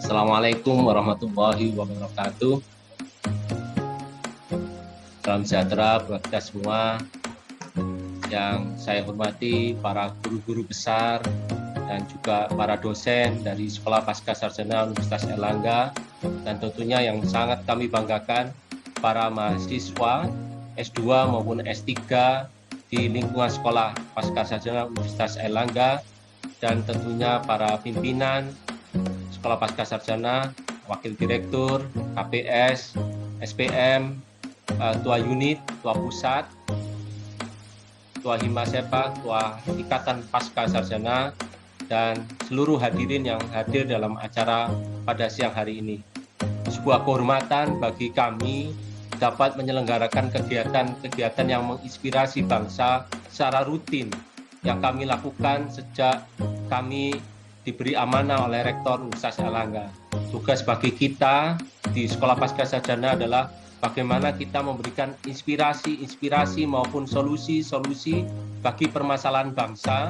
Assalamualaikum warahmatullahi wabarakatuh. Salam sejahtera buat kita semua. Yang saya hormati para guru-guru besar dan juga para dosen dari Sekolah Pascasarjana Universitas Airlangga, dan tentunya yang sangat kami banggakan para mahasiswa S2 maupun S3 di lingkungan Sekolah Pascasarjana Universitas Airlangga, dan tentunya para pimpinan Sekolah Pascasarjana, Wakil Direktur, KPS, SPM, Ketua Unit, Ketua Pusat, Ketua Himasepa, Ketua Ikatan Pascasarjana, dan seluruh hadirin yang hadir dalam acara pada siang hari ini. Sebuah kehormatan bagi kami dapat menyelenggarakan kegiatan-kegiatan yang menginspirasi bangsa secara rutin yang kami lakukan sejak kami diberi amanah oleh Rektor Universitas Airlangga. Tugas bagi kita di Sekolah Pascasarjana adalah bagaimana kita memberikan inspirasi maupun solusi-solusi bagi permasalahan bangsa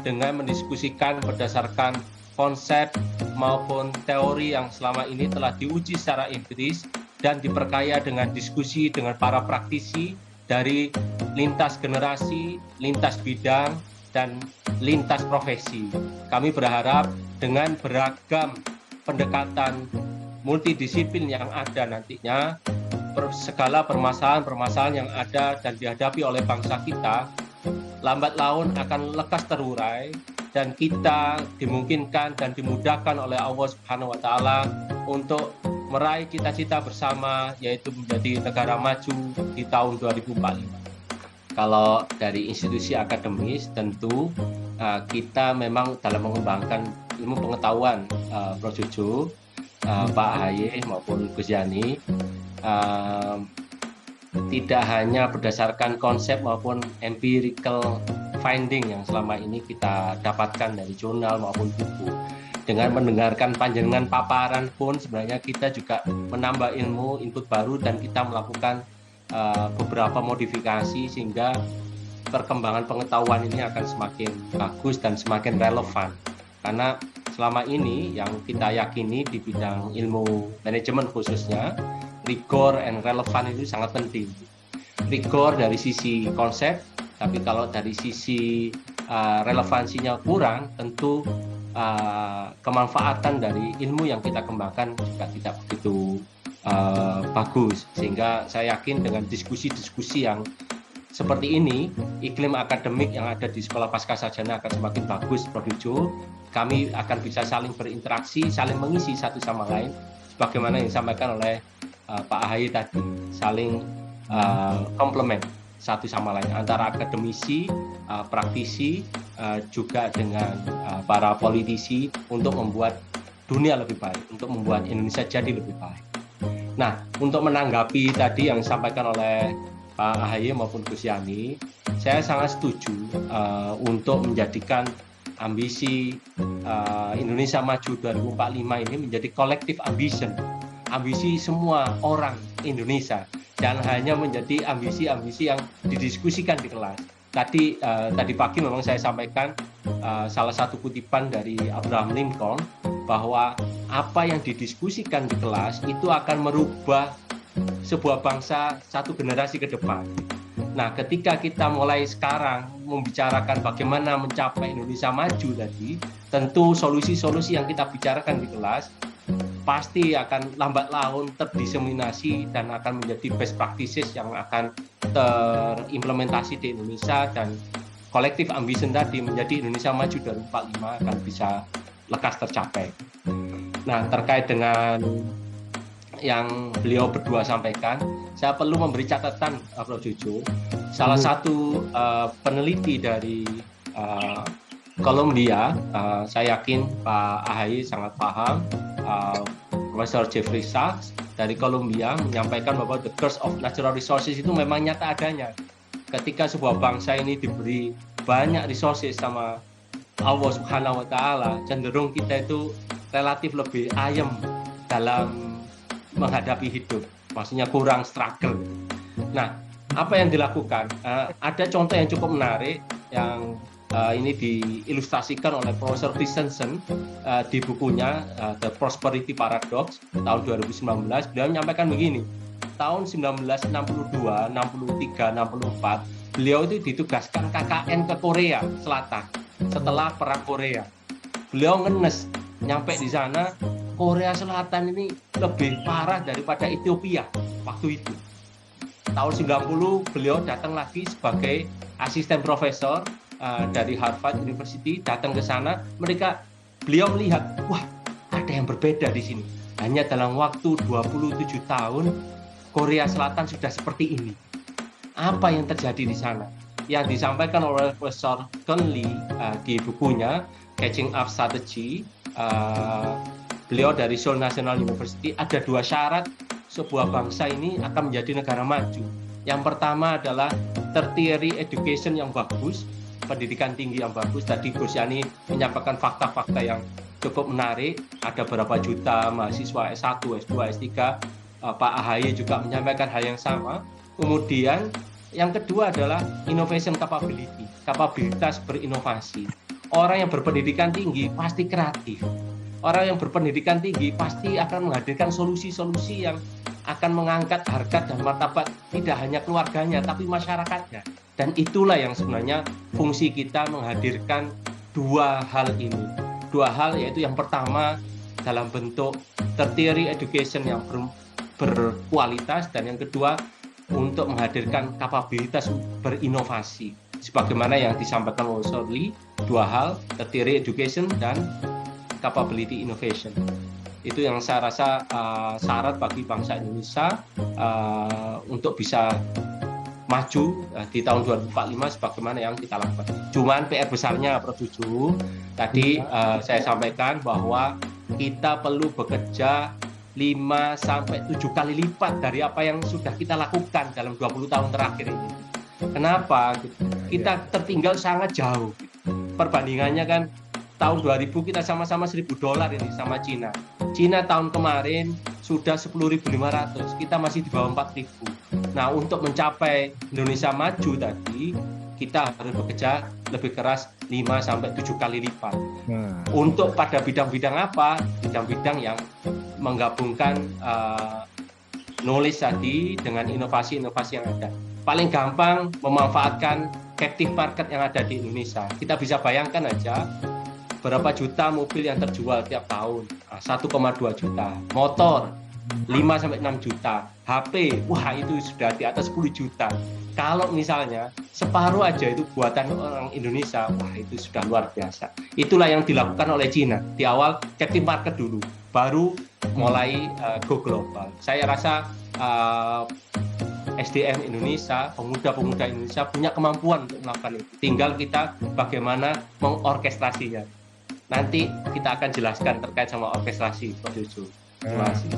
dengan mendiskusikan berdasarkan konsep maupun teori yang selama ini telah diuji secara empiris dan diperkaya dengan diskusi dengan para praktisi dari lintas generasi, lintas bidang, dan lintas profesi. Kami berharap dengan beragam pendekatan multidisiplin yang ada nantinya, segala permasalahan-permasalahan yang ada dan dihadapi oleh bangsa kita, lambat laun akan lekas terurai, dan kita dimungkinkan dan dimudahkan oleh Allah Subhanahu wa Ta'ala untuk meraih cita-cita bersama, yaitu menjadi negara maju di tahun 2045. Kalau dari institusi akademis, tentu kita memang dalam mengembangkan ilmu pengetahuan, Prof. Jojo, Pak Ahaye maupun Gus Yani, tidak hanya berdasarkan konsep maupun empirical finding yang selama ini kita dapatkan dari jurnal maupun buku. Dengan mendengarkan panjenengan paparan pun sebenarnya kita juga menambah ilmu, input baru, dan kita melakukan beberapa modifikasi sehingga perkembangan pengetahuan ini akan semakin bagus dan semakin relevan. Karena selama ini yang kita yakini di bidang ilmu manajemen khususnya, rigor and relevan itu sangat penting. Rigor dari sisi konsep, tapi kalau dari sisi relevansinya kurang, tentu kemanfaatan dari ilmu yang kita kembangkan juga tidak begitu bagus. Sehingga saya yakin dengan diskusi-diskusi yang seperti ini, iklim akademik yang ada di Sekolah Pascasarjana akan semakin bagus, Prof. Jo. Kami akan bisa saling berinteraksi, saling mengisi satu sama lain, sebagaimana yang disampaikan oleh Pak Ahaye tadi, saling komplement satu sama lain antara akademisi, praktisi, juga dengan para politisi untuk membuat dunia lebih baik, untuk membuat Indonesia jadi lebih baik. Nah, untuk menanggapi tadi yang disampaikan oleh Pak Ahaye maupun Gus Yani, saya sangat setuju untuk menjadikan ambisi Indonesia Maju 2045 ini menjadi collective ambition, ambisi semua orang Indonesia, jangan hanya menjadi ambisi-ambisi yang didiskusikan di kelas. Tadi pagi memang saya sampaikan salah satu kutipan dari Abraham Lincoln bahwa apa yang didiskusikan di kelas itu akan merubah sebuah bangsa satu generasi ke depan. Nah, ketika kita mulai sekarang membicarakan bagaimana mencapai Indonesia maju tadi, tentu solusi-solusi yang kita bicarakan di kelas pasti akan lambat laun terdiseminasi dan akan menjadi best practices yang akan terimplementasi di Indonesia, dan collective ambition tadi menjadi Indonesia Maju 2045 akan bisa lekas tercapai. Nah, terkait dengan yang beliau berdua sampaikan, saya perlu memberi catatan, Prof. Jojo. Salah satu peneliti dari Columbia, saya yakin Pak Ahaye sangat paham, Profesor Jeffrey Sachs dari Columbia menyampaikan bahwa the curse of natural resources itu memang nyata adanya. Ketika sebuah bangsa ini diberi banyak resources sama Allah Subhanahu wa Ta'ala, cenderung kita itu relatif lebih ayem dalam menghadapi hidup, maksudnya kurang struggle. Nah, apa yang dilakukan? Ada contoh yang cukup menarik yang ini diilustrasikan oleh Profesor Christensen di bukunya The Prosperity Paradox tahun 2019. Beliau menyampaikan begini, tahun 1962, 63, 64, beliau itu ditugaskan KKN ke Korea Selatan setelah Perang Korea. Beliau ngenes, nyampe di sana, Korea Selatan ini lebih parah daripada Ethiopia waktu itu. Tahun 90 beliau datang lagi sebagai asisten profesor dari Harvard University, datang ke sana. Beliau melihat, wah, ada yang berbeda di sini. Hanya dalam waktu 27 tahun Korea Selatan sudah seperti ini. Apa yang terjadi di sana? Yang disampaikan oleh Profesor Conley di bukunya Catching Up Strategy, beliau dari Seoul National University, ada 2 syarat sebuah bangsa ini akan menjadi negara maju. Yang pertama adalah tertiary education yang bagus, pendidikan tinggi yang bagus. Tadi Gus Yani menyampaikan fakta-fakta yang cukup menarik, ada berapa juta mahasiswa S1, S2, S3, Pak AHY juga menyampaikan hal yang sama. Kemudian yang kedua adalah innovation capability, kapabilitas berinovasi. Orang yang berpendidikan tinggi pasti kreatif. Orang yang berpendidikan tinggi pasti akan menghadirkan solusi-solusi yang akan mengangkat harkat dan martabat tidak hanya keluarganya tapi masyarakatnya. Dan itulah yang sebenarnya fungsi kita menghadirkan 2 hal ini. 2 hal yaitu yang pertama dalam bentuk tertiary education yang berkualitas, dan yang kedua untuk menghadirkan kapabilitas berinovasi. Sebagaimana yang disampaikan oleh Shirley, 2 hal, tertiary education dan capability innovation. Itu yang saya rasa syarat bagi bangsa Indonesia untuk bisa maju di tahun 2045 sebagaimana yang kita lakukan. Cuman PR besarnya, Prof. Juju, tadi saya sampaikan bahwa kita perlu bekerja 5-7 kali lipat dari apa yang sudah kita lakukan dalam 20 tahun terakhir ini. Kenapa? Kita tertinggal sangat jauh. Perbandingannya kan tahun 2000 kita sama-sama $1.000 ini sama Cina. Cina tahun kemarin sudah 10.500, kita masih di bawah 4.000. Nah, untuk mencapai Indonesia maju tadi, kita harus bekerja lebih keras 5-7 kali lipat. Untuk pada bidang-bidang apa? Bidang-bidang yang menggabungkan knowledge tadi dengan inovasi-inovasi yang ada. Paling gampang memanfaatkan captive market yang ada di Indonesia. Kita bisa bayangkan aja berapa juta mobil yang terjual tiap tahun, 1,2 juta. Motor 5-6 juta. HP, wah itu sudah di atas 10 juta. Kalau misalnya separuh aja itu buatan orang Indonesia, wah itu sudah luar biasa. Itulah yang dilakukan oleh Cina. Di awal captive market dulu, baru mulai go global. Saya rasa SDM Indonesia, pemuda-pemuda Indonesia punya kemampuan untuk melakukan itu. Tinggal kita bagaimana mengorkestrasinya. Nanti kita akan jelaskan terkait sama orkestrasi, Pak Jojo. Terima kasih.